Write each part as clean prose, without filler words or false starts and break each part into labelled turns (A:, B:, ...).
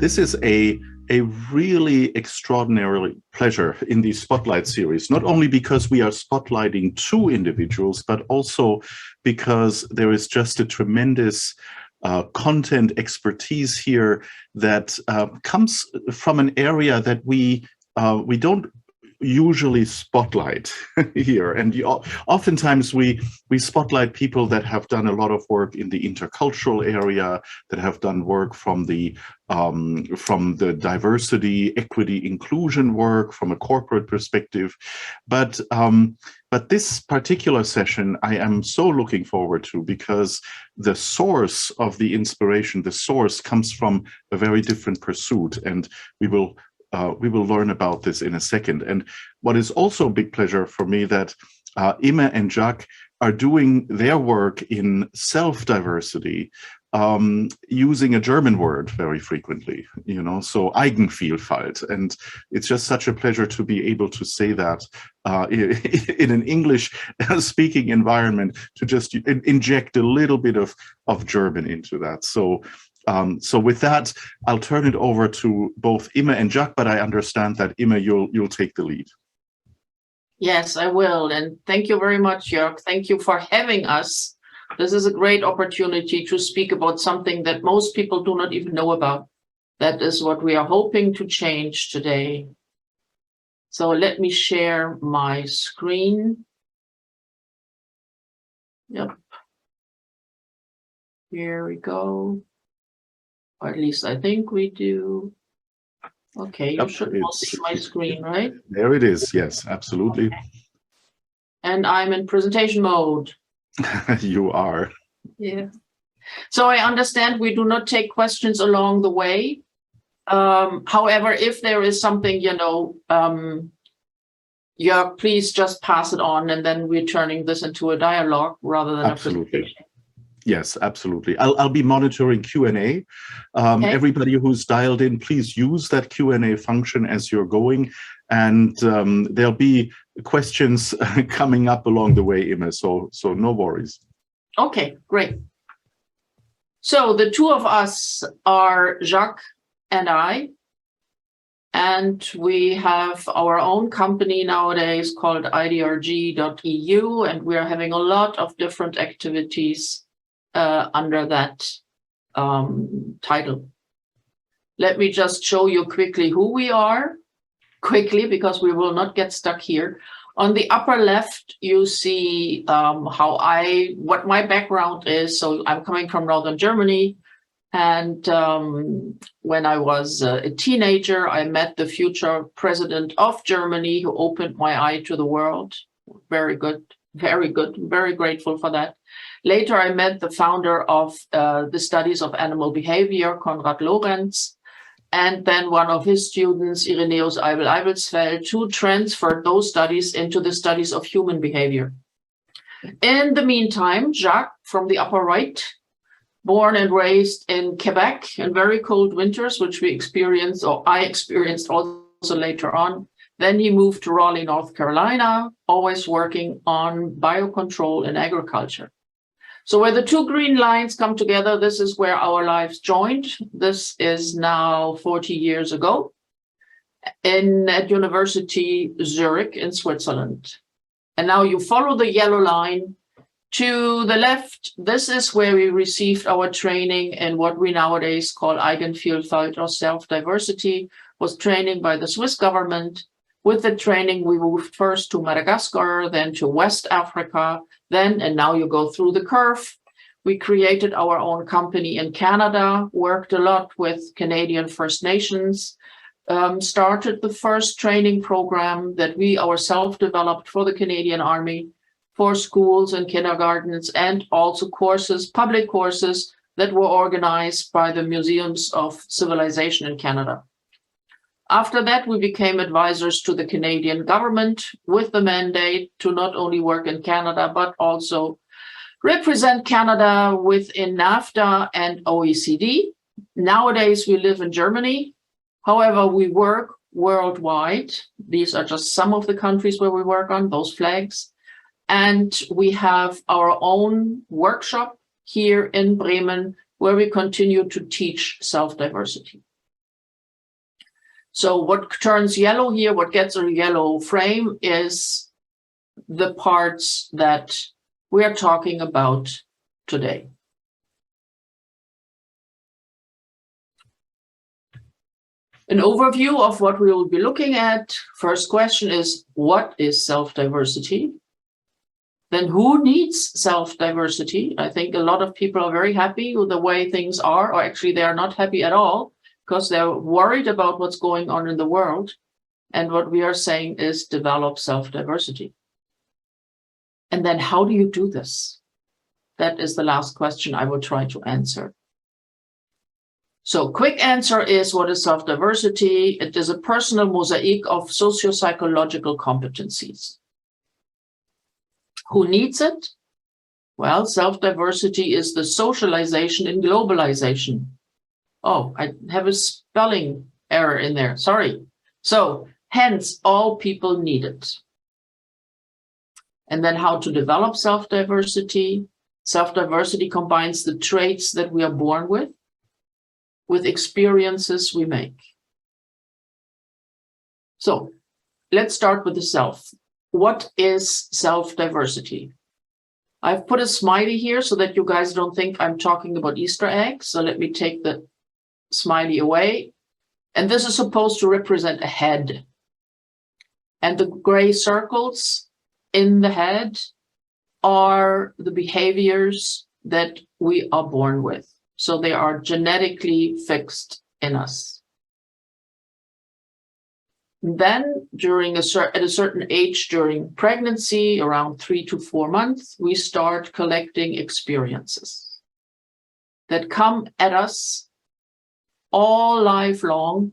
A: this is a really extraordinary pleasure in the Spotlight series, not only because we are spotlighting two individuals, but also because there is just a tremendous content expertise here that comes from an area that we don't usually spotlight here. And oftentimes we spotlight people that have done a lot of work in the intercultural area, that have done work from the diversity, equity, inclusion work from a corporate perspective. But this particular session I am so looking forward to, because the source of the inspiration, the source comes from a very different pursuit, and we will learn about this in a second. And what is also a big pleasure for me that Imme and Jacques are doing their work in self-diversity using a German word very frequently, so eigenvielfalt. And it's just such a pleasure to be able to say that in an English-speaking environment, to just inject a little bit of German into that. So with that, I'll turn it over to both Imme and Jacques, but I understand that Imme, you'll take the lead.
B: Yes, I will. And thank you very much, Jörg. Thank you for having us. This is a great opportunity to speak about something that most people do not even know about. That is what we are hoping to change today. So let me share my screen. Yep. Here we go. Or at least I think we do. Okay, you should all see my screen, right?
A: There it is. Yes, absolutely.
B: Okay. And I'm in presentation mode.
A: You are.
B: Yeah. So I understand we do not take questions along the way. However, if there is something, Jörg, please just pass it on, and then we're turning this into a dialogue rather than a presentation.
A: Yes, absolutely. I'll be monitoring Q&A. Okay. Everybody who's dialed in, please use that Q&A function as you're going, and there'll be questions coming up along the way, Imme, so no worries.
B: Okay, great. So the two of us are Jacques and I, and we have our own company nowadays called idrg.eu, and we're having a lot of different activities under that title. Let me just show you quickly who we are, because we will not get stuck here. On the upper left, you see what my background is. So I'm coming from Northern Germany. And when I was a teenager, I met the future president of Germany, who opened my eye to the world. Very good, very good, very grateful for that. Later, I met the founder of the studies of animal behavior, Konrad Lorenz, and then one of his students, Irenäus Eibel-Eibelsfeld, who transferred those studies into the studies of human behavior. In the meantime, Jacques, from the upper right, born and raised in Quebec in very cold winters, which we experienced, or I experienced also later on. Then he moved to Raleigh, North Carolina, always working on biocontrol and agriculture. So where the two green lines come together, this is where our lives joined. This is now 40 years ago at University Zurich in Switzerland. And now you follow the yellow line to the left. This is where we received our training in what we nowadays call eigenvielfalt or self-diversity, was training by the Swiss government. With the training, we moved first to Madagascar, then to West Africa, and now you go through the curve. We created our own company in Canada, worked a lot with Canadian First Nations, started the first training program that we ourselves developed for the Canadian Army, for schools and kindergartens, and also courses, public courses that were organized by the Museums of Civilization in Canada. After that, we became advisors to the Canadian government with the mandate to not only work in Canada, but also represent Canada within NAFTA and OECD. Nowadays, we live in Germany. However, we work worldwide. These are just some of the countries where we work on, those flags. And we have our own workshop here in Bremen, where we continue to teach self-diversity. So what turns yellow here, what gets a yellow frame, is the parts that we are talking about today. An overview of what we will be looking at. First question is, what is self-diversity? Then who needs self-diversity? I think a lot of people are very happy with the way things are, or actually they are not happy at all because they're worried about what's going on in the world. And what we are saying is develop self-diversity. And then how do you do this? That is the last question I will try to answer. So quick answer is, what is self-diversity? It is a personal mosaic of socio-psychological competencies. Who needs it? Well, self-diversity is the socialization in globalization. Oh, I have a spelling error in there, sorry. So hence, all people need it. And then how to develop self-diversity? Self-diversity combines the traits that we are born with experiences we make. So let's start with the self. What is self-diversity? I've put a smiley here so that you guys don't think I'm talking about Easter eggs. So let me take the smiley away. And this is supposed to represent a head. And the gray circles in the head are the behaviors that we are born with. So they are genetically fixed in us. Then at a certain age during pregnancy, around 3 to 4 months, we start collecting experiences that come at us all lifelong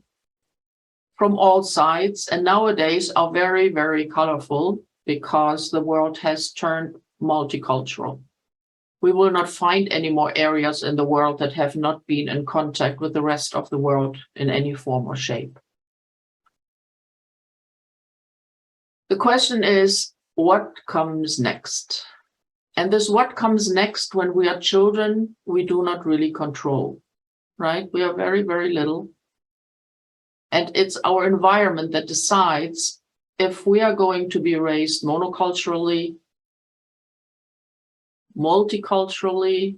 B: from all sides, and nowadays are very, very colorful because the world has turned multicultural. We will not find any more areas in the world that have not been in contact with the rest of the world in any form or shape. The question is, what comes next? And this what comes next when we are children, we do not really control, right? We are very, very little. And it's our environment that decides if we are going to be raised monoculturally, multiculturally,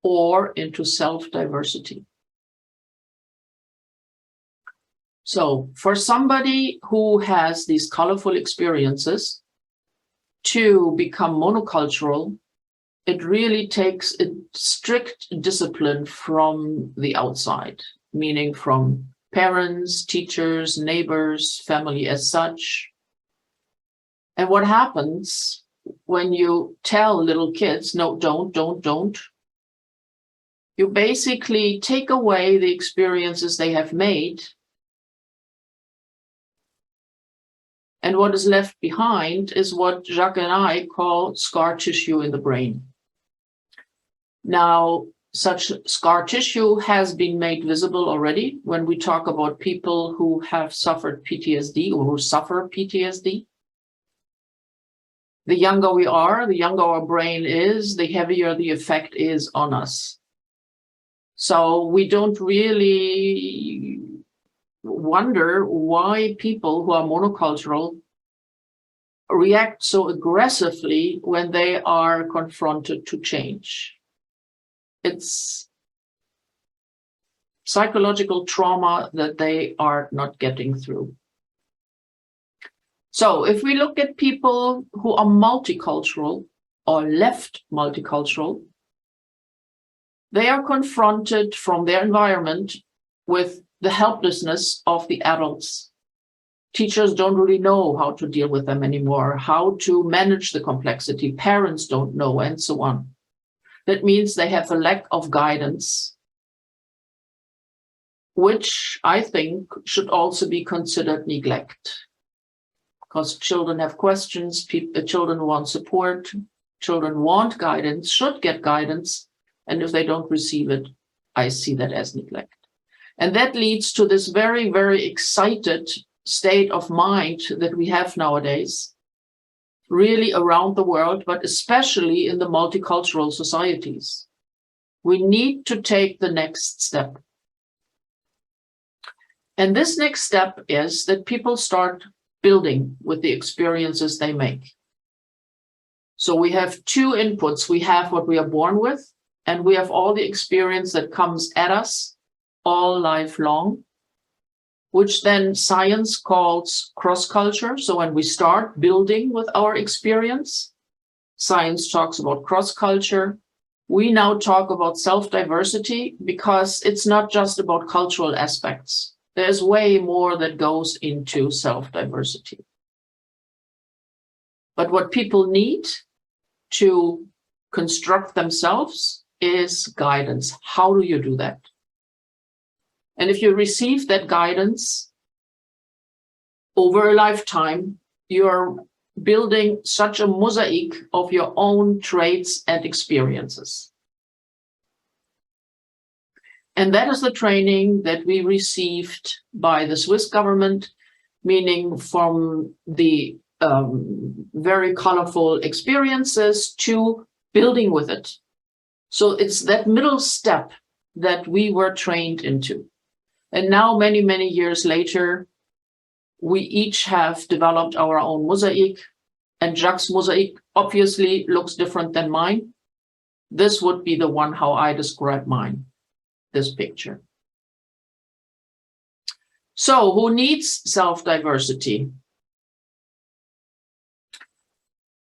B: or into self-diversity. So for somebody who has these colorful experiences to become monocultural, it really takes a strict discipline from the outside, meaning from parents, teachers, neighbors, family as such. And what happens when you tell little kids, no, don't, you basically take away the experiences they have made. And what is left behind is what Jacques and I call scar tissue in the brain. Now, such scar tissue has been made visible already when we talk about people who have suffered PTSD or who suffer PTSD. The younger we are, the younger our brain is, the heavier the effect is on us. So we don't really wonder why people who are monocultural react so aggressively when they are confronted to change. It's psychological trauma that they are not getting through. So if we look at people who are multicultural or left multicultural, they are confronted from their environment with the helplessness of the adults. Teachers don't really know how to deal with them anymore, how to manage the complexity. Parents don't know, and so on. That means they have a lack of guidance, which I think should also be considered neglect. Because children have questions, children want support, children want guidance, should get guidance, and if they don't receive it, I see that as neglect. And that leads to this very, very excited state of mind that we have nowadays, really around the world, but especially in the multicultural societies. We need to take the next step. And this next step is that people start building with the experiences they make. So we have two inputs. We have what we are born with, and we have all the experience that comes at us all lifelong, which then science calls cross-culture. So when we start building with our experience, science talks about cross-culture. We now talk about self-diversity because it's not just about cultural aspects. There's way more that goes into self-diversity. But what people need to construct themselves is guidance. How do you do that? And if you receive that guidance over a lifetime, you're building such a mosaic of your own traits and experiences. And that is the training that we received by the Swiss government, meaning from the very colorful experiences to building with it. So it's that middle step that we were trained into. And now, many, many years later, we each have developed our own mosaic, and Jacques' mosaic obviously looks different than mine. This would be the one how I describe mine, this picture. So who needs self-diversity?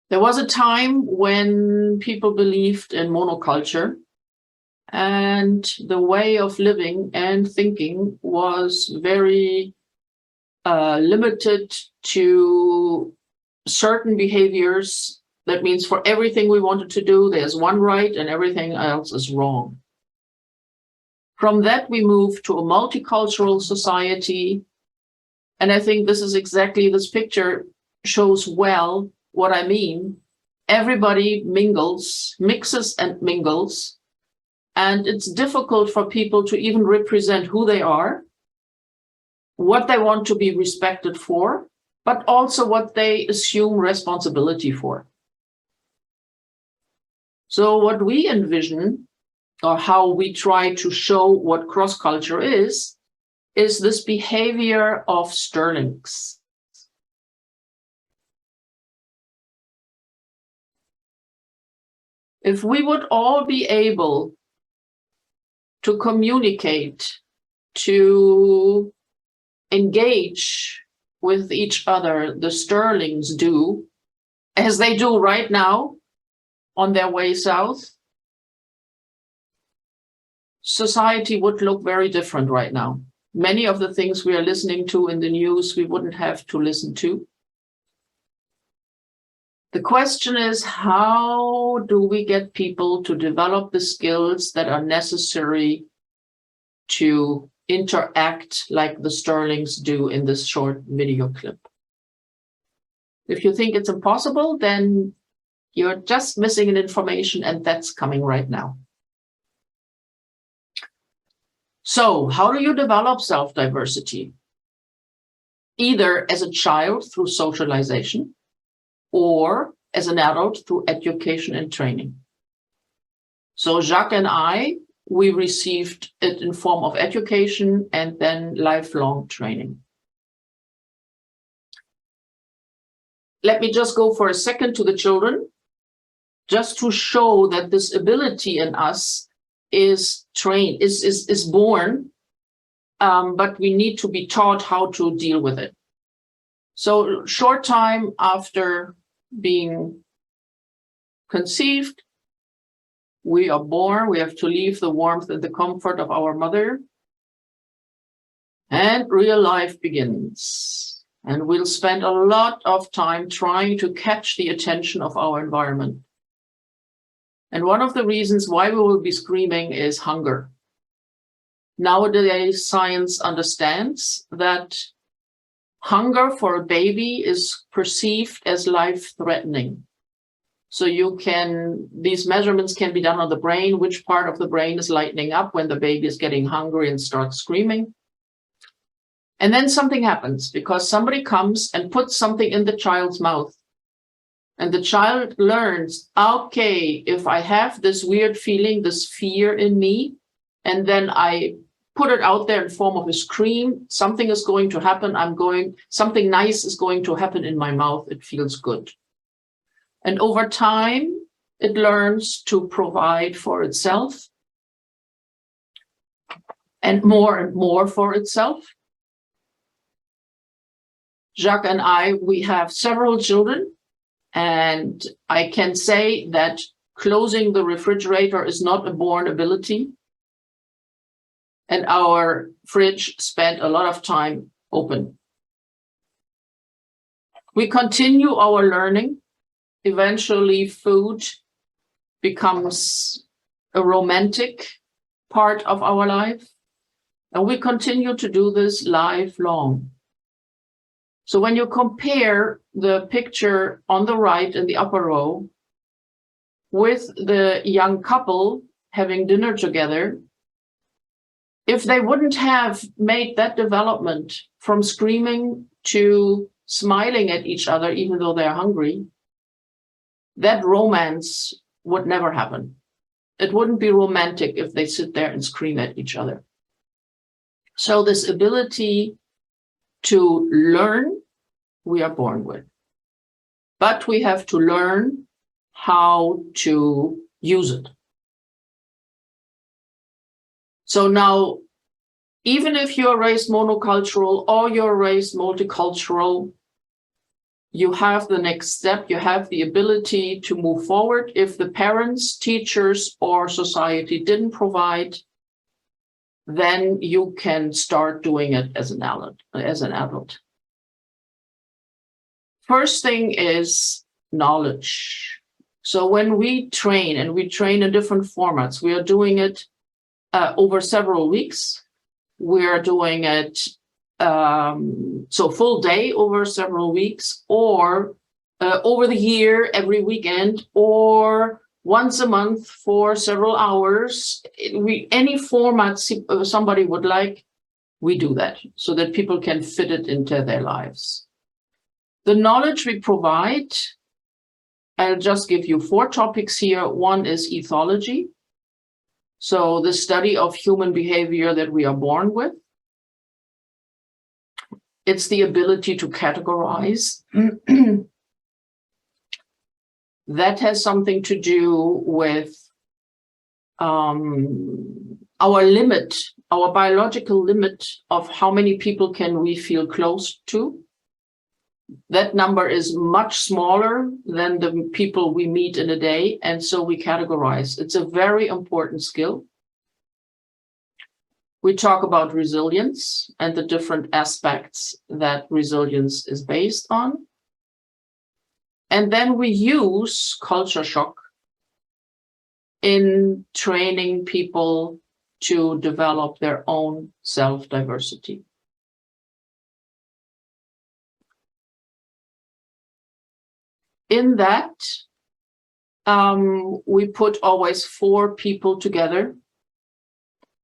B: There was a time when people believed in monoculture, and the way of living and thinking was very limited to certain behaviors. That means for everything we wanted to do, there's one right and everything else is wrong. From that, we moved to a multicultural society. And I think this is exactly, this picture shows well what I mean. Everybody mingles, mixes and mingles. And it's difficult for people to even represent who they are, what they want to be respected for, but also what they assume responsibility for. So what we envision, or how we try to show what cross-culture is this behavior of Sterlings. If we would all be able to communicate, to engage with each other, the Sterlings do, as they do right now on their way south, society would look very different right now. Many of the things we are listening to in the news, we wouldn't have to listen to. The question is, how do we get people to develop the skills that are necessary to interact like the Sterlings do in this short video clip? If you think it's impossible, then you're just missing an information, and that's coming right now. So how do you develop self-diversity? Either as a child through socialization, or as an adult through education and training. So Jacques and I, we received it in form of education and then lifelong training. Let me just go for a second to the children, just to show that this ability in us is trained, is born, but we need to be taught how to deal with it. So short time after being conceived, we are born, we have to leave the warmth and the comfort of our mother, and real life begins. And we'll spend a lot of time trying to catch the attention of our environment. And one of the reasons why we will be screaming is hunger. Nowadays, science understands that hunger for a baby is perceived as life-threatening. So these measurements can be done on the brain, which part of the brain is lightening up when the baby is getting hungry and starts screaming. And then something happens because somebody comes and puts something in the child's mouth. And the child learns, okay, if I have this weird feeling, this fear in me, and then I put it out there in form of a scream. Something is going to happen. Something nice is going to happen in my mouth. It feels good. And over time, it learns to provide for itself and more for itself. Jacques and I, we have several children, and I can say that closing the refrigerator is not a born ability. And our fridge spent a lot of time open. We continue our learning. Eventually, food becomes a romantic part of our life. And we continue to do this lifelong. So when you compare the picture on the right in the upper row with the young couple having dinner together, if they wouldn't have made that development from screaming to smiling at each other, even though they're hungry, that romance would never happen. It wouldn't be romantic if they sit there and scream at each other. So this ability to learn, we are born with. But we have to learn how to use it. So now, even if you're raised monocultural or you're raised multicultural, you have the next step. You have the ability to move forward. If the parents, teachers, or society didn't provide, then you can start doing it as an adult. First thing is knowledge. So when we train, and we train in different formats, we are doing it over several weeks. We are doing it so full day over several weeks, or over the year, every weekend, or once a month for several hours. Any format somebody would like, we do that so that people can fit it into their lives. The knowledge we provide, I'll just give you 4 topics here. One is ethology. So the study of human behavior that we are born with. It's the ability to categorize. That has something to do with our limit, our biological limit of how many people can we feel close to. That number is much smaller than the people we meet in a day, and so we categorize. It's a very important skill. We talk about resilience and the different aspects that resilience is based on. And then we use culture shock in training people to develop their own self-diversity. In that, we put always 4 people together.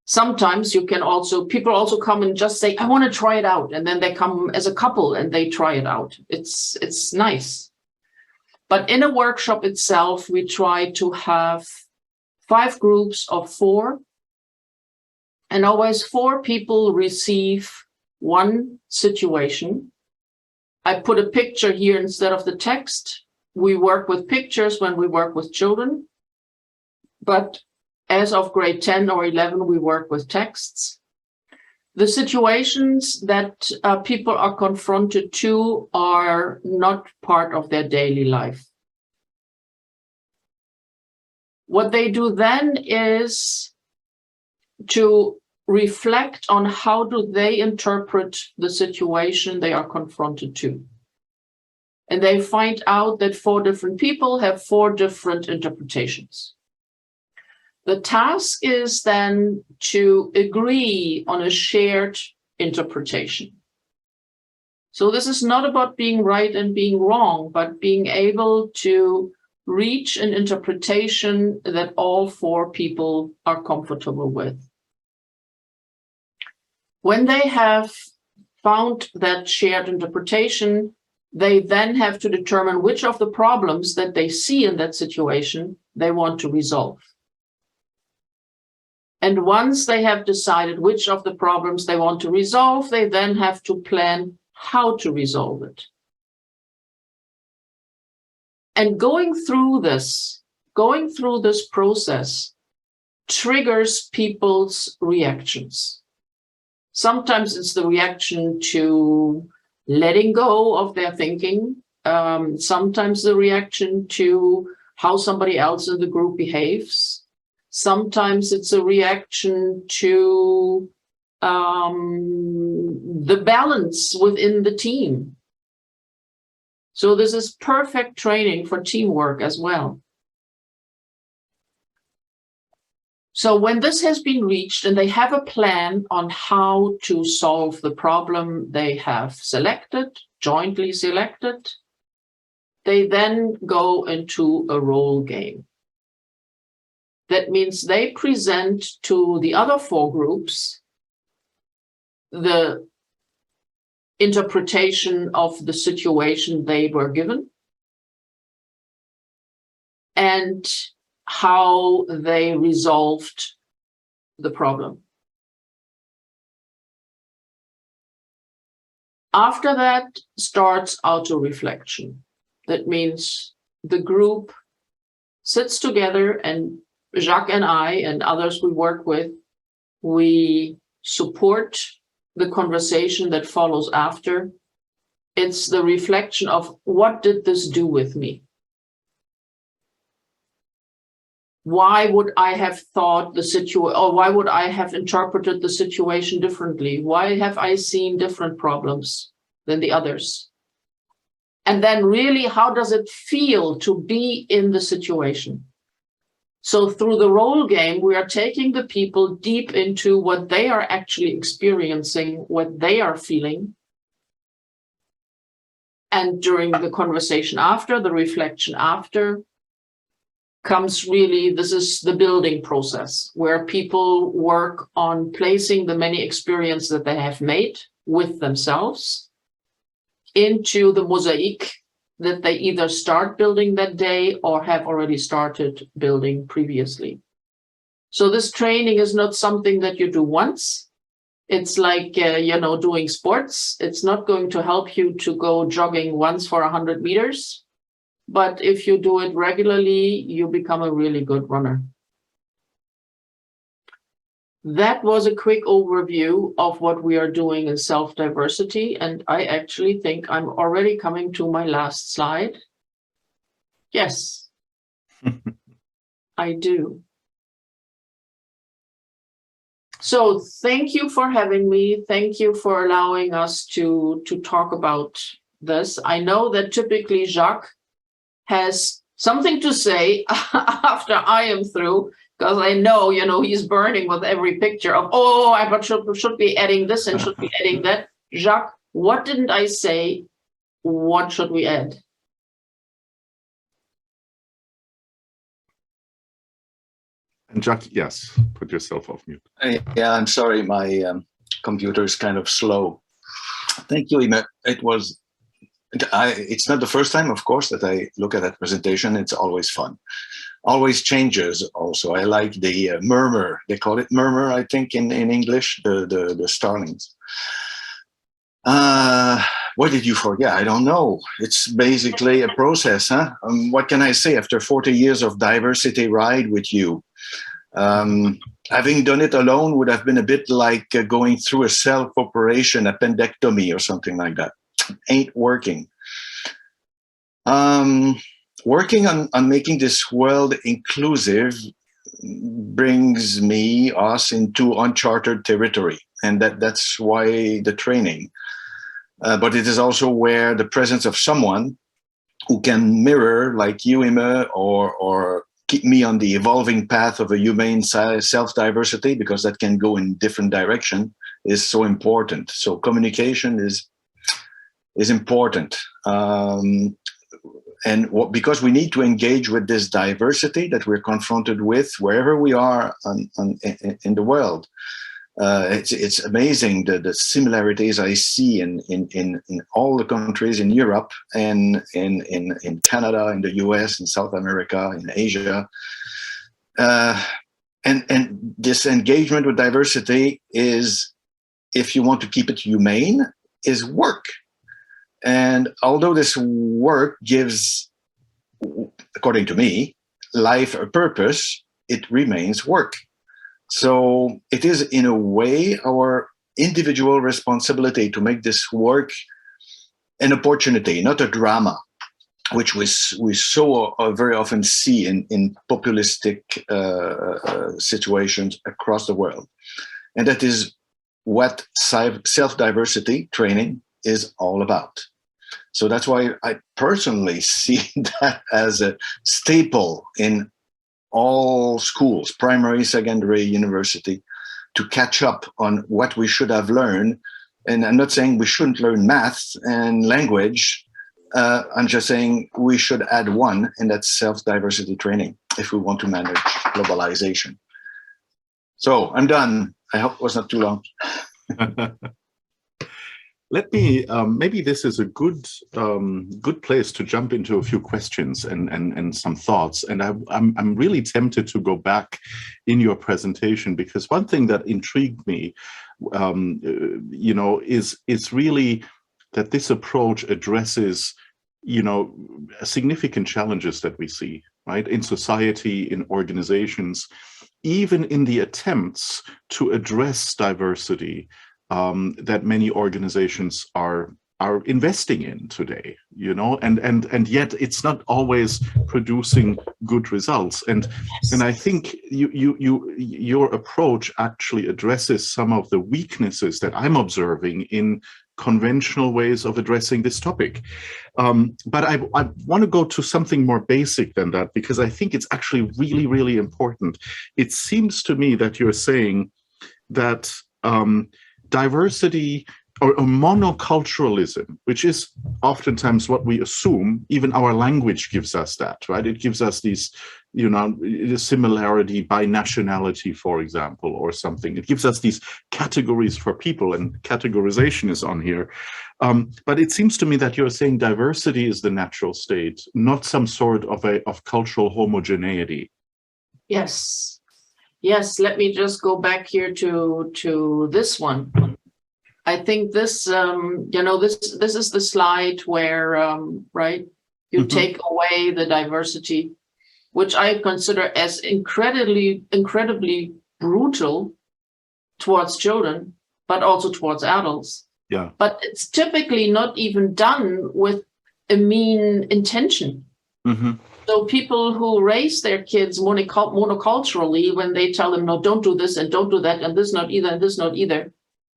B: Sometimes people also come and just say, I want to try it out. And then they come as a couple and they try it out. It's nice. But in a workshop itself, we try to have 5 groups of 4. And always 4 people receive one situation. I put a picture here instead of the text. We work with pictures when we work with children, but as of grade 10 or 11, we work with texts. The situations that people are confronted to are not part of their daily life. What they do then is to reflect on how do they interpret the situation they are confronted to. And they find out that 4 different people have 4 different interpretations. The task is then to agree on a shared interpretation. So this is not about being right and being wrong, but being able to reach an interpretation that all 4 people are comfortable with. When they have found that shared interpretation, they then have to determine which of the problems that they see in that situation they want to resolve. And once they have decided which of the problems they want to resolve, they then have to plan how to resolve it. And going through this process triggers people's reactions. Sometimes it's the reaction to letting go of their thinking. Sometimes the reaction to how somebody else in the group behaves. Sometimes it's a reaction to the balance within the team. So this is perfect training for teamwork as well. So when this has been reached and they have a plan on how to solve the problem they have selected, jointly selected, they then go into a role game. That means they present to the other four groups the interpretation of the situation they were given and how they resolved the problem. After that starts auto-reflection. That means the group sits together, and Jacques and I and others we work with, we support the conversation that follows after. It's the reflection of, what did this do with me? Why would I have thought the situation, or why would I have interpreted the situation differently? Why have I seen different problems than the others? And then really, how does it feel to be in the situation? So through the role game, we are taking the people deep into what they are actually experiencing, what they are feeling. And during the conversation after, the reflection after, comes really, this is the building process where people work on placing the many experiences that they have made with themselves into the mosaic that they either start building that day or have already started building previously. So this training is not something that you do once. It's like, doing sports. It's not going to help you to go jogging once for 100 meters. But if you do it regularly, you become a really good runner. That was a quick overview of what we are doing in self-diversity. And I actually think I'm already coming to my last slide. Yes, I do. So thank you for having me. Thank you for allowing us to talk about this. I know that typically Jacques has something to say after I am through, because I know, he's burning with every picture of, I should be adding this and should be adding that. Jacques, what didn't I say? What should we add?
A: And Jacques, yes, put yourself off mute.
C: Yeah, I'm sorry, my computer is kind of slow. Thank you, Imme. It's not the first time, of course, that I look at that presentation. It's always fun. Always changes also. I like the murmur. They call it murmur, I think, in English, the starlings. What did you forget? I don't know. It's basically a process, huh? What can I say after 40 years of diversity ride with you? Having done it alone would have been a bit like going through a self-operation appendectomy or something like that. Ain't working. Working on making this world inclusive brings us into uncharted territory, and that's why the training. But it is also where the presence of someone who can mirror, like you, Imme, or keep me on the evolving path of a humane self-diversity, because that can go in different direction, is so important. So communication is important. Because we need to engage with this diversity that we're confronted with wherever we are in the world. It's amazing the similarities I see in all the countries in Europe and in Canada, in the US, in South America, in Asia. And this engagement with diversity is, if you want to keep it humane, is work. And although this work gives, according to me, life a purpose, it remains work. So it is, in a way, our individual responsibility to make this work an opportunity, not a drama, which we so very often see in populistic situations across the world. And that is what self-diversity training is all about. So that's why I personally see that as a staple in all schools, primary, secondary, university, to catch up on what we should have learned. And I'm not saying we shouldn't learn math and language. I'm just saying we should add one, and that's self-diversity training if we want to manage globalization. So I'm done. I hope it was not too long.
A: Let me, maybe this is a good place to jump into a few questions and some thoughts. And I'm really tempted to go back in your presentation, because one thing that intrigued me, is really that this approach addresses, significant challenges that we see, right, in society, in organizations, even in the attempts to address diversity that many organizations are investing in today, and yet it's not always producing good results. And I think your approach actually addresses some of the weaknesses that I'm observing in conventional ways of addressing this topic. But I want to go to something more basic than that, because I think it's actually really, really important. It seems to me that you're saying that diversity or monoculturalism, which is oftentimes what we assume, even our language gives us that, right? It gives us these, similarity by nationality, for example, or something. It gives us these categories for people, and categorization is on here. But it seems to me that you're saying diversity is the natural state, not some sort of cultural homogeneity.
B: Yes. Yes, let me just go back here to this one. I think this, this is the slide where, right, you take away the diversity, which I consider as incredibly brutal towards children, but also towards adults.
A: Yeah.
B: But it's typically not even done with a mean intention.
A: Mm-hmm.
B: So people who raise their kids monoculturally, when they tell them, no, don't do this and don't do that, and this not either, and this not either,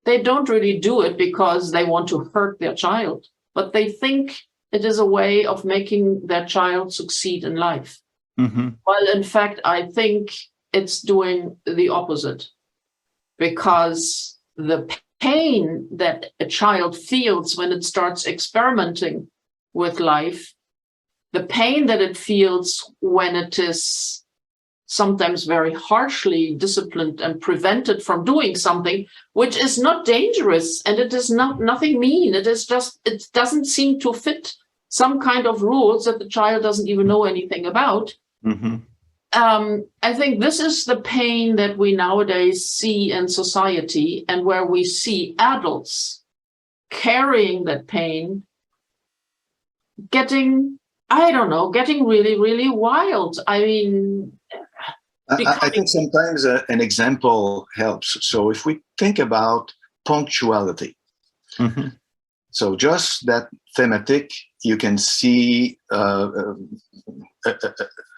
B: they don't really do it because they want to hurt their child, but they think it is a way of making their child succeed in life.
A: Mm-hmm.
B: Well, in fact, I think it's doing the opposite, because the pain that a child feels when it starts experimenting with life, the pain that it feels when it is sometimes very harshly disciplined and prevented from doing something which is not dangerous, and it is nothing mean. It is just, it doesn't seem to fit some kind of rules that the child doesn't even know anything about.
A: Mm-hmm.
B: I think this is the pain that we nowadays see in society, and where we see adults carrying that pain, getting really, really wild. I mean,
C: I think sometimes an example helps. So if we think about punctuality,
A: Mm-hmm.
C: so just that thematic, you can see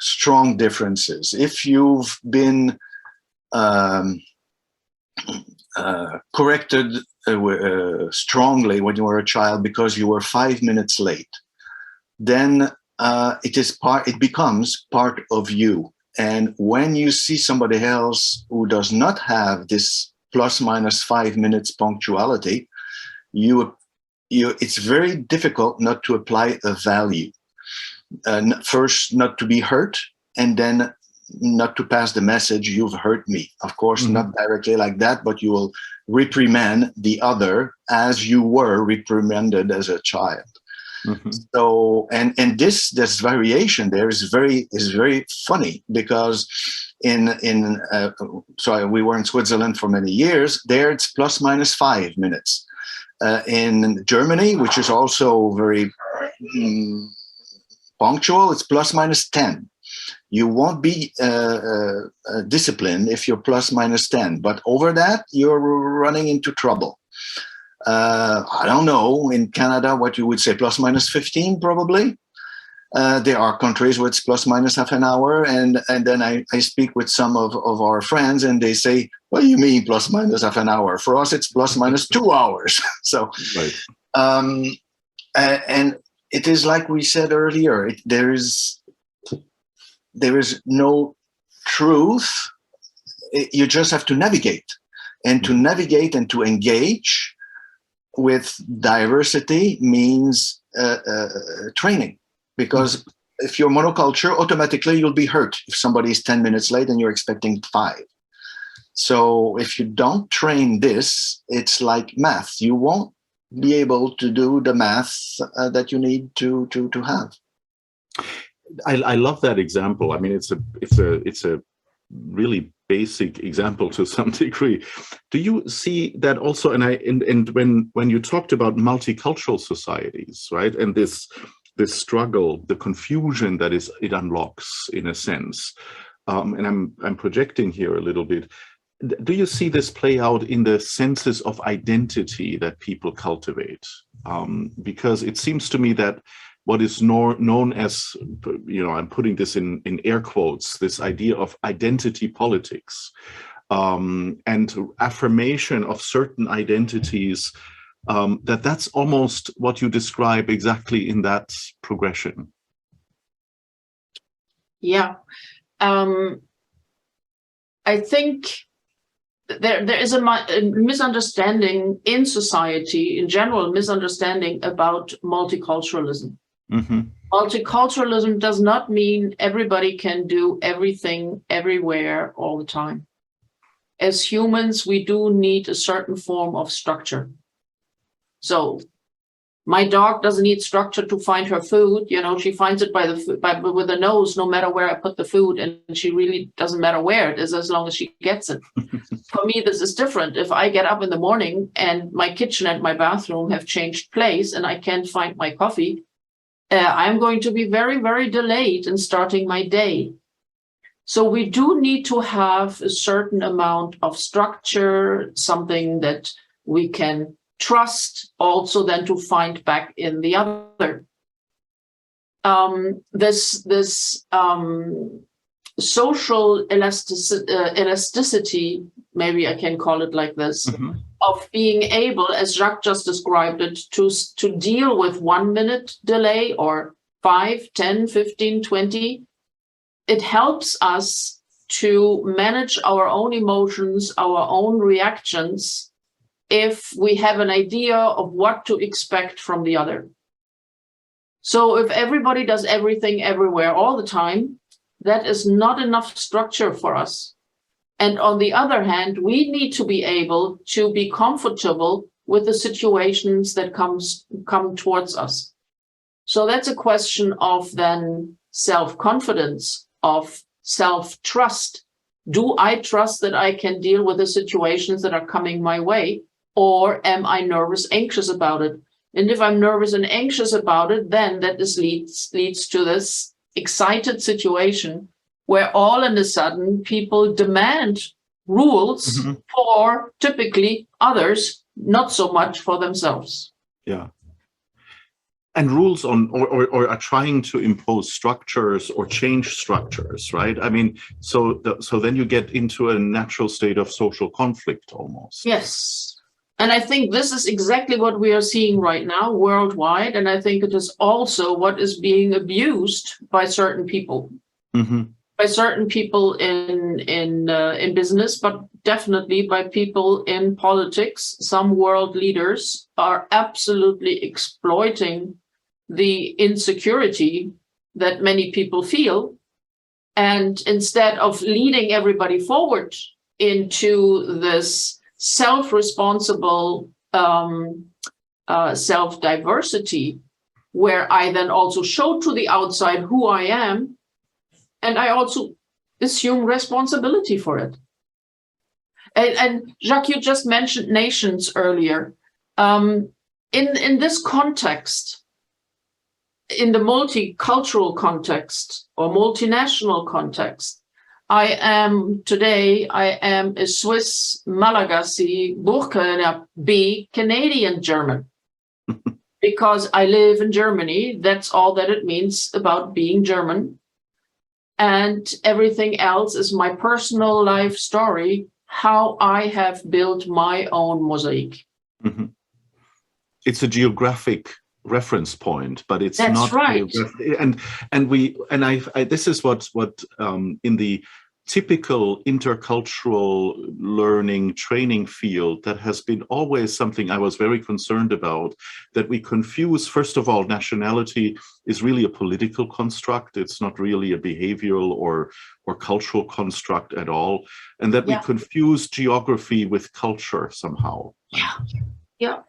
C: strong differences. If you've been corrected strongly when you were a child because you were 5 minutes late, then it becomes part of you. And when you see somebody else who does not have this plus minus 5 minutes punctuality, it's very difficult not to apply a value. First, not to be hurt, and then not to pass the message, you've hurt me. Of course,
A: Mm-hmm.
C: not directly like that, but you will reprimand the other as you were reprimanded as a child.
A: Mm-hmm.
C: So, and this variation there is very funny, because So we were in Switzerland for many years. There it's plus minus 5 minutes. In Germany, which is also very punctual, it's plus minus 10. You won't be disciplined if you're plus minus 10, but over that, you're running into trouble. I don't know, in Canada, what you would say, plus minus 15, probably. There are countries where it's plus minus half an hour. And then I speak with some of our friends and they say, what do you mean plus minus half an hour? For us, it's plus minus 2 hours. So,
A: right.
C: And it is like we said earlier, there is no truth. You just have to navigate. And to navigate and to engage with diversity means training. Because if you're monoculture, automatically you'll be hurt if somebody is 10 minutes late and you're expecting 5. So if you don't train this, it's like math. You won't be able to do the math that you need to have.
A: I love that example. I mean, it's a really basic example to some degree. Do you see that also? And when you talked about multicultural societies, right, and this struggle, the confusion that it unlocks in a sense, and I'm projecting here a little bit. Do you see this play out in the senses of identity that people cultivate? Because it seems to me that what is known as, I'm putting this in air quotes, this idea of identity politics and affirmation of certain identities, that's almost what you describe exactly in that progression.
B: Yeah. I think there is a misunderstanding in society, in general, misunderstanding about multiculturalism. Mm-hmm. Multiculturalism does not mean everybody can do everything everywhere all the time. As humans, we do need a certain form of structure. So my dog doesn't need structure to find her food. She finds it with the nose, no matter where I put the food, and she really doesn't matter where it is as long as she gets it. For me, this is different. If I get up in the morning and my kitchen and my bathroom have changed place and I can't find my coffee, I'm going to be very, very delayed in starting my day. So we do need to have a certain amount of structure, something that we can trust, also then to find back in the other. This social elasticity, maybe I can call it like this, mm-hmm. of being able, as Jacques just described it, to deal with 1 minute delay or 5, 10, 15, 20. It helps us to manage our own emotions, our own reactions, if we have an idea of what to expect from the other. So if everybody does everything everywhere all the time, that is not enough structure for us. And on the other hand, we need to be able to be comfortable with the situations that come towards us. So that's a question of then self-confidence, of self-trust. Do I trust that I can deal with the situations that are coming my way? Or am I nervous, anxious about it? And if I'm nervous and anxious about it, then that leads to this excited situation where all of a sudden people demand rules mm-hmm. for typically others, not so much for themselves.
A: Yeah. And rules on or are trying to impose structures or change structures, right? I mean, so then you get into a natural state of social conflict almost.
B: Yes. And I think this is exactly what we are seeing right now worldwide. And I think it is also what is being abused by certain people, mm-hmm. by certain people in business, but definitely by people in politics. Some world leaders are absolutely exploiting the insecurity that many people feel. And instead of leading everybody forward into this self-responsible self-diversity, where I then also show to the outside who I am, and I also assume responsibility for it. And Jacques, you just mentioned nations earlier. In this context, in the multicultural context or multinational context, I am a Swiss Malagasy Burkinabe Canadian German because I live in Germany. That's all that it means about being German. And everything else is my personal life story, how I have built my own mosaic.
A: Mm-hmm. It's a geographic reference point, but it's
B: That's
A: not
B: right.
A: This is what in the typical intercultural learning training field, that has been always something I was very concerned about, that we confuse, first of all, nationality is really a political construct. It's not really a behavioral or cultural construct at all, and that we confuse geography with culture somehow.
B: Yeah,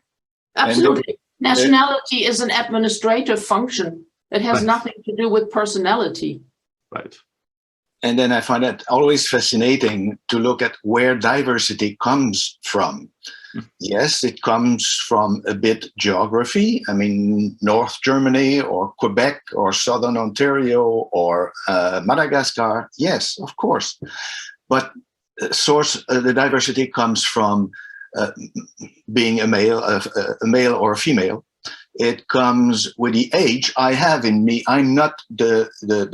B: absolutely. Nationality is an administrative function. It has nothing to do with personality.
A: Right.
C: And then I find it always fascinating to look at where diversity comes from. Yes, it comes from a bit geography. I mean, North Germany or Quebec or Southern Ontario or Madagascar. Yes, of course. But the diversity comes from being a male or a female. It comes with the age I have in me. I'm not the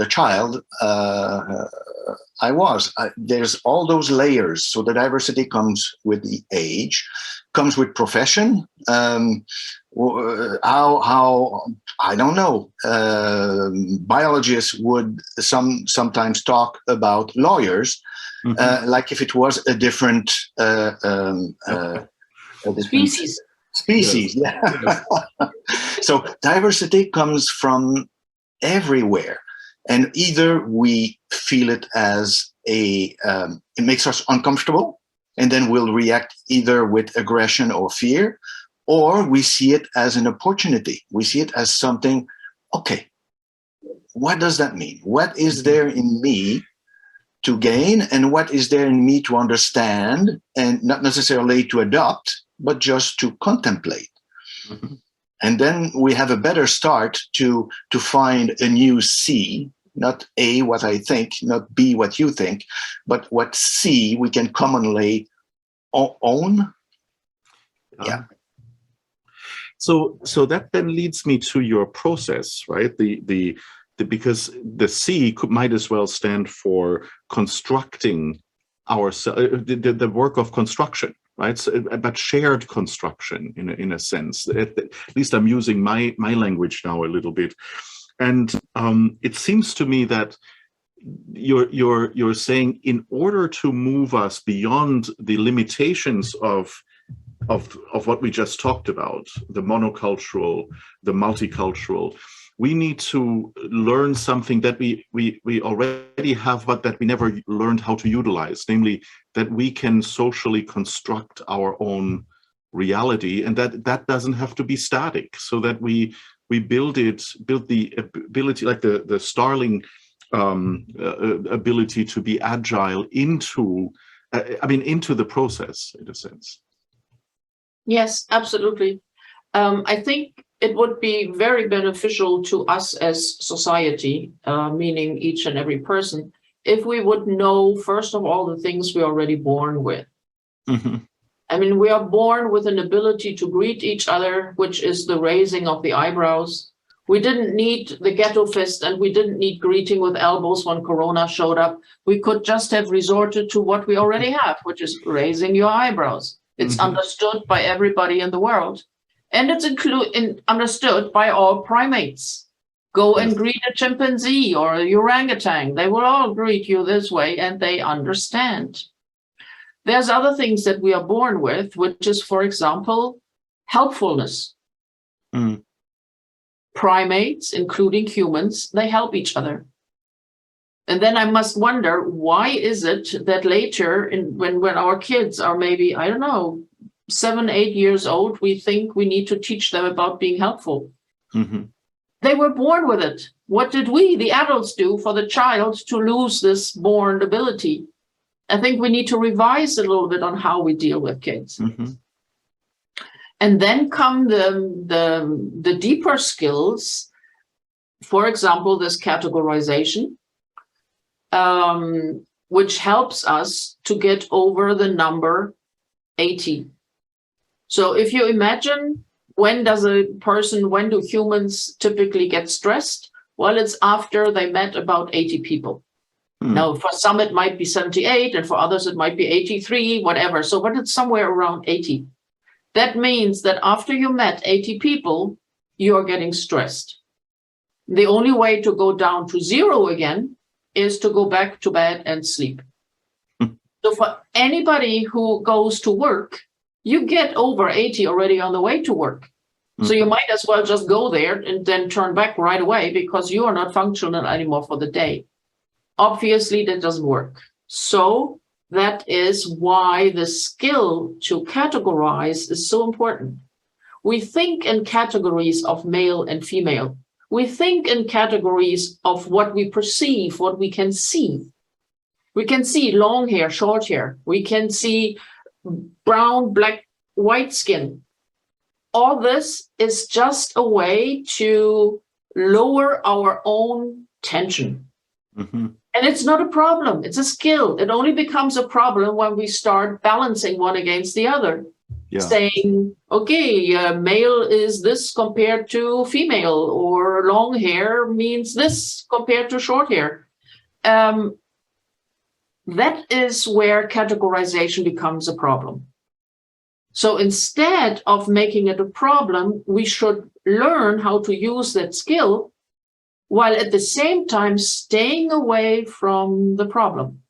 C: child I was. There's all those layers. So the diversity comes with the age, comes with profession. How I don't know. Biologists would sometimes talk about lawyers, like if it was a different
B: species.
C: Species, yeah. So diversity comes from everywhere, and either we feel it as it makes us uncomfortable, and then we'll react either with aggression or fear, or we see it as an opportunity. We see it as something, okay, what does that mean? What is there in me to gain, and what is there in me to understand, and not necessarily to adopt, but just to contemplate. Mm-hmm. And then we have a better start to find a new C, not A, what I think, not B, what you think, but what C we can commonly own. Yeah.
A: So that then leads me to your process, right? Because the C might as well stand for constructing the work of construction. Right, so, but shared construction in a sense. At least I'm using my language now a little bit, and it seems to me that you're saying, in order to move us beyond the limitations of what we just talked about, the monocultural, the multicultural, we need to learn something that we already have, but that we never learned how to utilize, namely that we can socially construct our own reality, and that doesn't have to be static, so that we build the ability, like the Starling ability to be agile into the process, in a sense.
B: Yes, absolutely. I think it would be very beneficial to us as society, meaning each and every person, if we would know, first of all, the things we're already born with. Mm-hmm. I mean, we are born with an ability to greet each other, which is the raising of the eyebrows. We didn't need the ghetto fist, and we didn't need greeting with elbows when Corona showed up. We could just have resorted to what we already have, which is raising your eyebrows. It's understood by everybody in the world. And it's understood by all primates. Go and greet a chimpanzee or a orangutan. They will all greet you this way, and they understand. There's other things that we are born with, which is, for example, helpfulness. Mm. Primates, including humans, they help each other. And then I must wonder, why is it that later, when our kids are maybe, 7, 8 years old, we think we need to teach them about being helpful. Mm-hmm. They were born with it. what did we, the adults, do for the child to lose this born ability? I think we need to revise a little bit on how we deal with kids.
A: Mm-hmm.
B: And then come the deeper skills. For example, this categorization, which helps us to get over the number 80. So if you imagine, when do humans typically get stressed? Well, it's after they met about 80 people. Now, for some, it might be 78, and for others, it might be 83, whatever. So, but it's somewhere around 80. That means that after you met 80 people, you're getting stressed. The only way to go down to 0 again is to go back to bed and sleep. So for anybody who goes to work, you get over 80 already on the way to work. So you might as well just go there and then turn back right away, because you are not functional anymore for the day. Obviously, that doesn't work. So that is why the skill to categorize is so important. We think in categories of male and female. We think in categories of what we perceive, what we can see. We can see long hair, short hair. We can see brown, black, white skin. All this is just a way to lower our own tension.
A: Mm-hmm.
B: And it's not a problem. It's a skill. It only becomes a problem when we start balancing one against the other. Yeah. Saying, okay, male is this compared to female, or long hair means this compared to short hair. That is where categorization becomes a problem. So instead of making it a problem, we should learn how to use that skill, while at the same time staying away from the problem.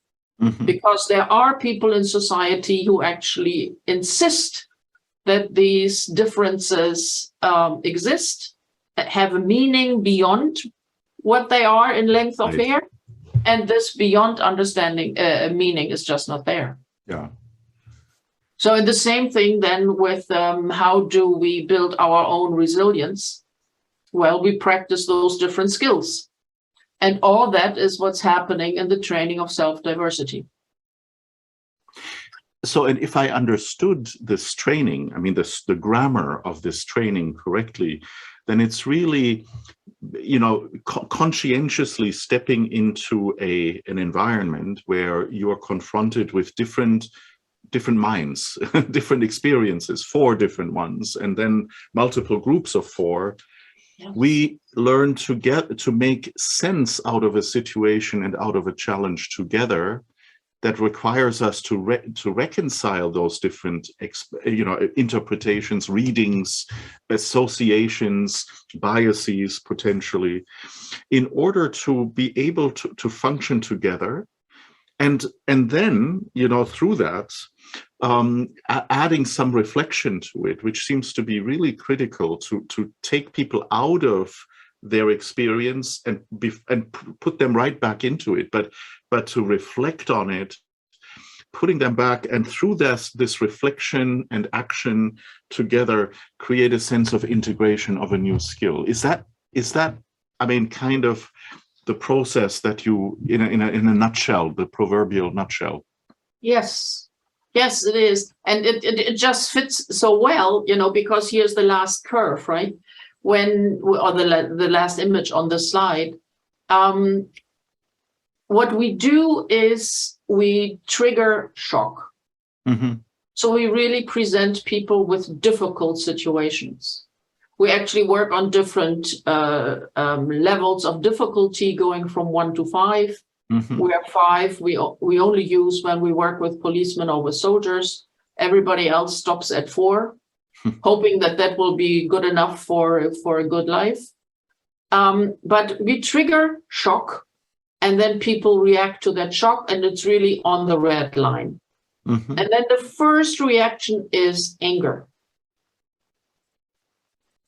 B: Mm-hmm. Because there are people in society who actually insist that these differences exist, that have a meaning beyond what they are in length of hair, and this beyond understanding meaning is just not there.
A: Yeah.
B: So in the same thing then with how do we build our own resilience? Well, we practice those different skills. And all that is what's happening in the training of self-diversity.
A: So, and if I understood this training, I mean, the grammar of this training correctly, then it's really, conscientiously stepping into an environment where you are confronted with different minds, different experiences, 4 different ones, and then multiple groups of 4. Yes. We learn to make sense out of a situation and out of a challenge together that requires us to reconcile those different interpretations, readings, associations, biases potentially, in order to be able to function together. And then, through that, adding some reflection to it, which seems to be really critical to take people out of their experience and put them right back into it, but to reflect on it, putting them back, and through this reflection and action together, create a sense of integration of a new skill. Is that kind of the process that you, in a nutshell, the proverbial nutshell?
B: Yes, it is. And it just fits so well, because here's the last curve, right? Or the last image on the slide. What we do is we trigger shock. Mm-hmm. So we really present people with difficult situations. We actually work on different levels of difficulty, going from 1 to 5. Mm-hmm. Where 5 we only use when we work with policemen or with soldiers. Everybody else stops at 4, hoping that will be good enough for a good life. But we trigger shock, and then people react to that shock, and it's really on the red line. Mm-hmm. And then the first reaction is anger.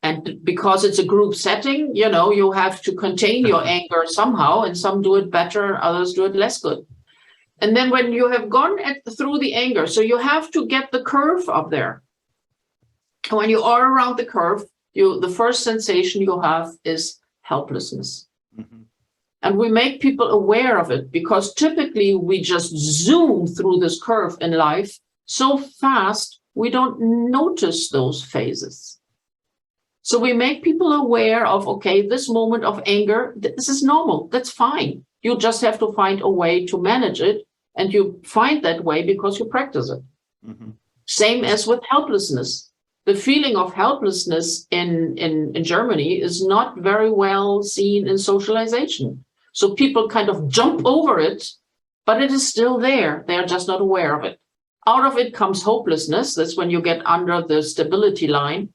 B: And because it's a group setting, you have to contain your anger somehow, and some do it better, others do it less good. And then when you have gone through the anger, so you have to get the curve up there. And when you are around the curve, the first sensation you have is helplessness.
A: Mhm.
B: And we make people aware of it because typically we just zoom through this curve in life so fast we don't notice those phases. So we make people aware of, okay, this moment of anger, this is normal, that's fine. You just have to find a way to manage it, and you find that way because you practice it.
A: Mhm.
B: Same as with helplessness. The feeling of helplessness in Germany is not very well seen in socialization. So people kind of jump over it, but it is still there. They are just not aware of it. Out of it comes hopelessness. That's when you get under the stability line.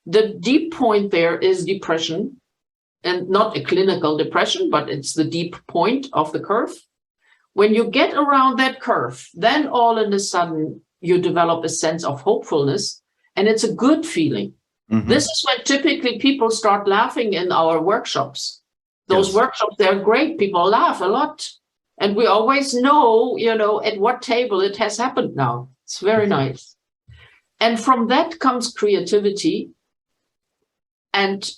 B: The deep point there is depression, and not a clinical depression, but it's the deep point of the curve. When you get around that curve, then all of a sudden you develop a sense of hopefulness, and it's a good feeling.
A: Mhm.
B: This is when typically people start laughing in our workshops. Those
A: Yes.
B: workshops, they're great. People laugh a lot. And we always know, at what table it has happened now. It's very nice. And from that comes creativity. And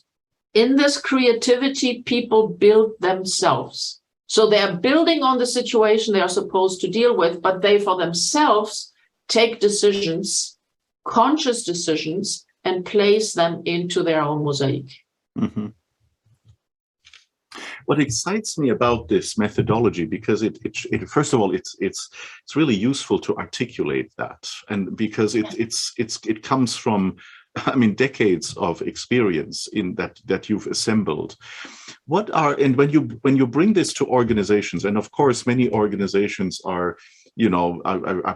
B: in this creativity, people build themselves. So they're building on the situation they are supposed to deal with, but they for themselves take decisions, conscious decisions, and place them into their own mosaic.
A: Mhm. What excites me about this methodology, because it first of all, it's really useful to articulate that, and because it comes from, I mean, decades of experience in that you've assembled. And when you bring this to organizations, and of course many organizations are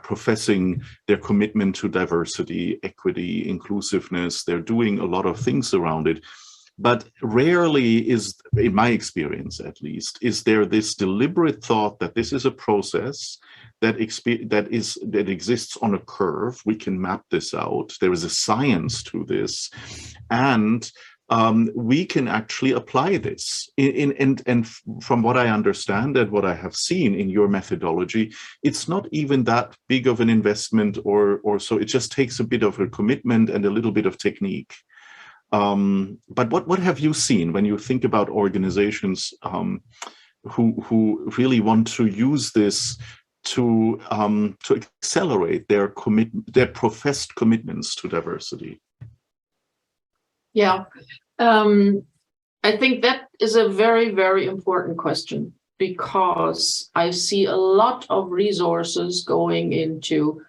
A: professing their commitment to diversity, equity, inclusiveness. They're doing a lot of things around it. But rarely is, in my experience at least, is there this deliberate thought that this is a process that exists on a curve. We can map this out. There is a science to this, and we can actually apply this. And from what I understand and what I have seen in your methodology, it's not even that big of an investment, or so. It just takes a bit of a commitment and a little bit of technique. But what have you seen when you think about organizations who really want to use this to accelerate their professed commitments to diversity?
B: Yeah, I think that is a very, very important question, because I see a lot of resources going into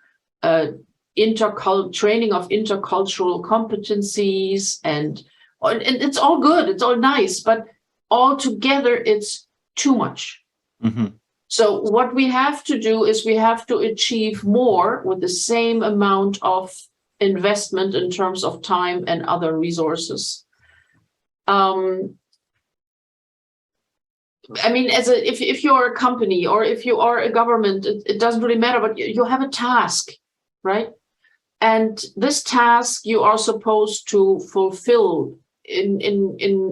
B: training of intercultural competencies, and it's all good, it's all nice, but altogether it's too much.
A: Mm-hmm.
B: So what we have to do is we have to achieve more with the same amount of investment in terms of time and other resources. I mean, if you're a company or if you are a government, it doesn't really matter, but you have a task, right? And this task you are supposed to fulfill. In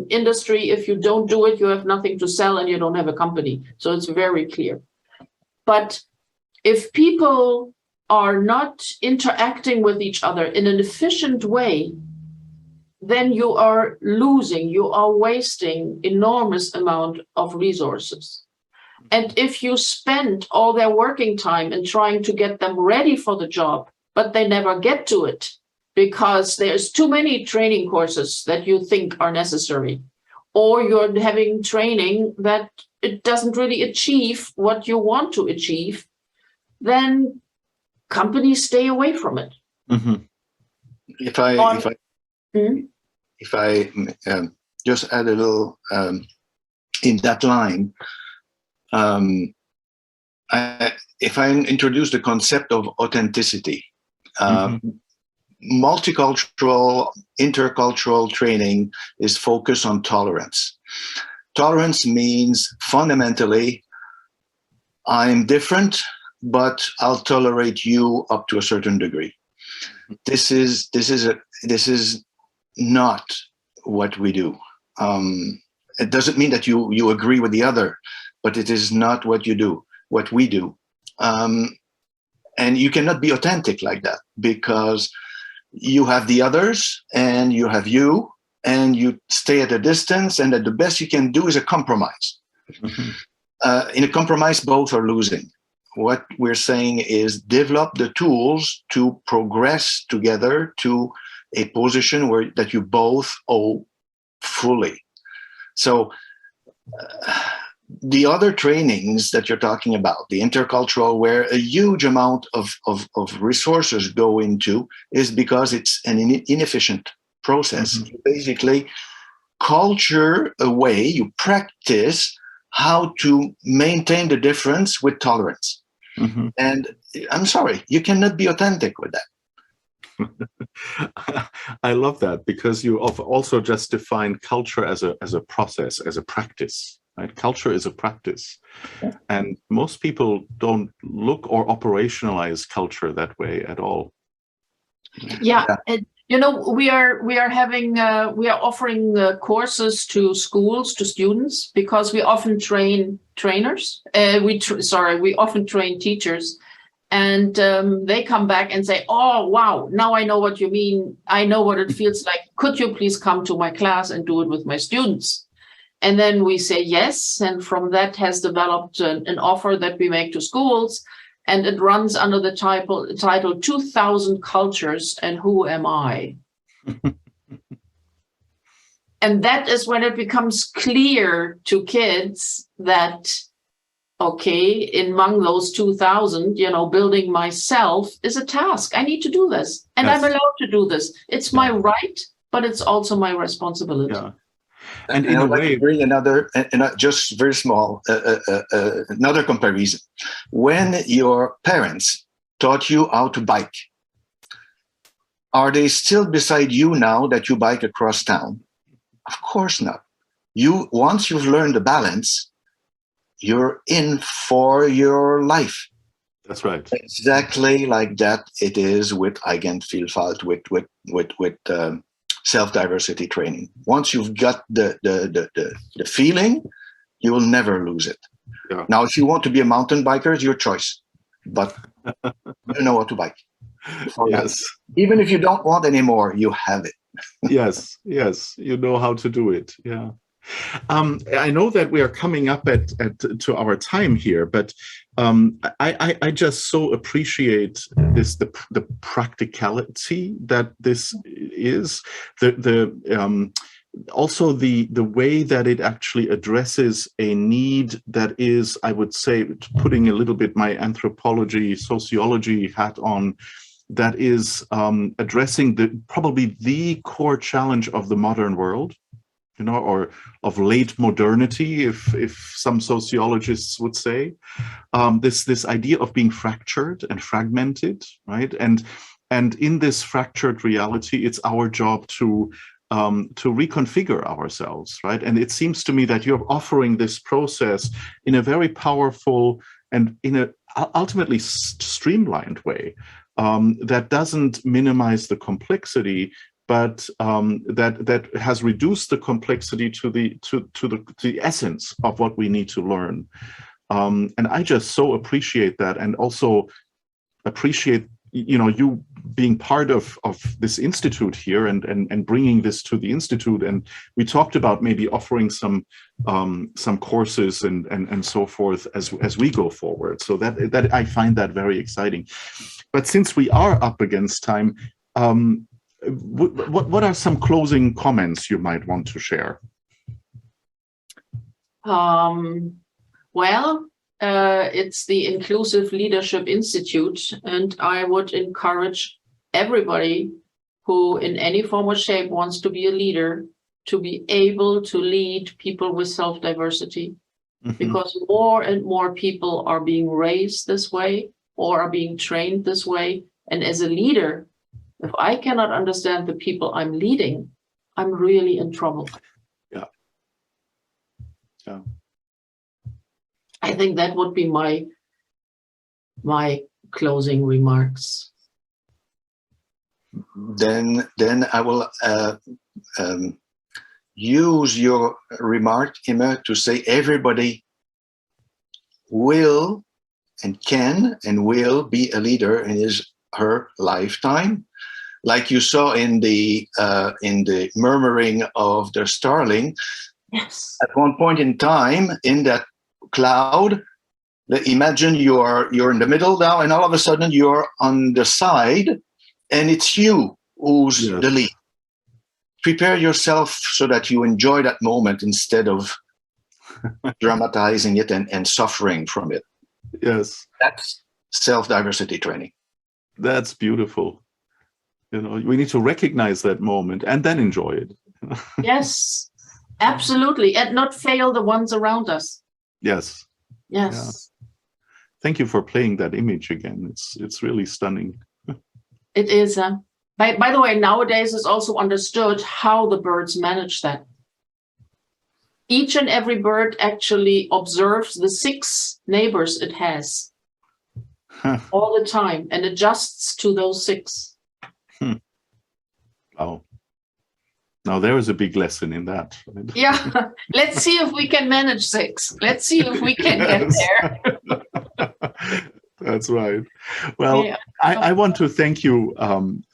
B: industry, if you don't do it, you have nothing to sell and you don't have a company. So it's very clear. But if people are not interacting with each other in an efficient way, then you are losing, you are wasting enormous amount of resources. And if you spend all their working time in trying to get them ready for the job, but they never get to it because there's too many training courses that you think are necessary, or you're having training that it doesn't really achieve what you want to achieve, then companies stay away from it.
A: Mm-hmm.
C: If I just add a little in that line, if I introduce the concept of authenticity, multicultural, intercultural training is focused on tolerance. Tolerance means fundamentally, I'm different, but I'll tolerate you up to a certain degree. This is not what we do. It doesn't mean that you agree with the other, but it is not what you do, what we do. And you cannot be authentic like that, because you have the others and you have you, and you stay at a distance, and that the best you can do is a compromise.
A: Mhm.
C: In a compromise, both are losing. What we're saying is develop the tools to progress together to a position where that you both owe fully. So the other trainings that you're talking about, the intercultural, where a huge amount of resources go into, is because it's an inefficient process.
A: Mhm.
C: You basically culture a way, you practice how to maintain the difference with tolerance.
A: Mhm.
C: And I'm sorry, you cannot be authentic with that.
A: I love that, because you have also just defined culture as a process, as a practice, right? Culture is a practice.
C: Yeah.
A: And most people don't look or operationalize culture that way at all.
B: Yeah, and we are having we are offering courses to schools, to students, because we often train trainers. We often train teachers, and they come back and say, "Oh, wow! Now I know what you mean. I know what it feels like. Could you please come to my class and do it with my students?" And then we say yes, and from that has developed an offer that we make to schools. And it runs under the title 2000 Cultures and Who Am I? And that is when it becomes clear to kids that, okay, among those 2000, building myself is a task. I need to do this. And
A: Yes.
B: I'm allowed to do this. It's my right, but it's also my responsibility.
A: Yeah.
C: And
A: in
C: I
A: a
C: would like
A: way,
C: to bring another, just very small, another comparison. When your parents taught you how to bike, are they still beside you now that you bike across town? Of course not. Once you've learned the balance, you're in for your life.
A: that's right.
C: Exactly like that it is with eigenvielfalt, with self-diversity training. Once you've got the feeling, you will never lose it.
A: Yeah.
C: Now, if you want to be a mountain biker, it's your choice, but you know how to bike.
A: Yes.
C: Even if you don't want anymore, you have it.
A: Yes, you know how to do it. Yeah. I know that we are coming up to our time here, but I just so appreciate the practicality that this is, also the way that it actually addresses a need that is, I would say, putting a little bit my anthropology, sociology hat on, that is addressing probably the core challenge of the modern world, or of late modernity, if some sociologists would say, this idea of being fractured and fragmented, right? And in this fractured reality, it's our job to reconfigure ourselves, right? And it seems to me that you're offering this process in a very powerful and in a ultimately streamlined way, that doesn't minimize the complexity, but that has reduced the complexity to the essence of what we need to learn. And I just so appreciate that, and also appreciate you being part of this institute here and bringing this to the institute. And we talked about maybe offering some courses and so forth as we go forward. So that I find that very exciting. But since we are up against time, what are some closing comments you might want to share?
B: Well, it's the Inclusive Leadership Institute, and I would encourage everybody who in any form or shape wants to be a leader to be able to lead people with self-diversity, because more and more people are being raised this way or are being trained this way. And as a leader, if I cannot understand the people I'm leading, I'm really in trouble.
A: Yeah.
B: I think that would be my closing remarks.
C: Then I will use your remark, Imme, to say everybody will and can and will be a leader in his her lifetime. like you saw in the murmuring of the starling.
B: Yes.
C: At one point in time, in that cloud, imagine you're in the middle now, and all of a sudden you're on the side, and it's you who's
A: Yes.
C: the lead. Prepare yourself so that you enjoy that moment instead of dramatizing it and suffering from it.
A: Yes.
C: That's self-diversity training.
A: That's beautiful. We need to recognize that moment and then enjoy it.
B: Yes, absolutely. And not fail the ones around us.
A: Yes.
B: Yes.
A: Yeah. Thank you for playing that image again. It's really stunning.
B: It is. By the way, nowadays it's also understood how the birds manage that. Each and every bird actually observes the 6 neighbors it has all the time and adjusts to those 6.
A: Wow. Now there is a big lesson in that. Right?
B: Yeah, let's see if we can manage 6. Let's see if we can get there.
A: That's right. Well,
B: Yeah.
A: I want to thank you.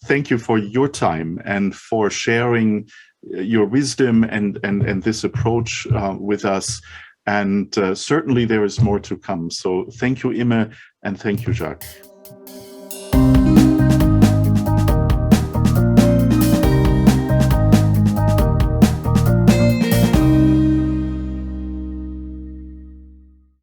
A: Thank you for your time and for sharing your wisdom and this approach with us. And certainly there is more to come. So thank you, Imme, and thank you, Jacques.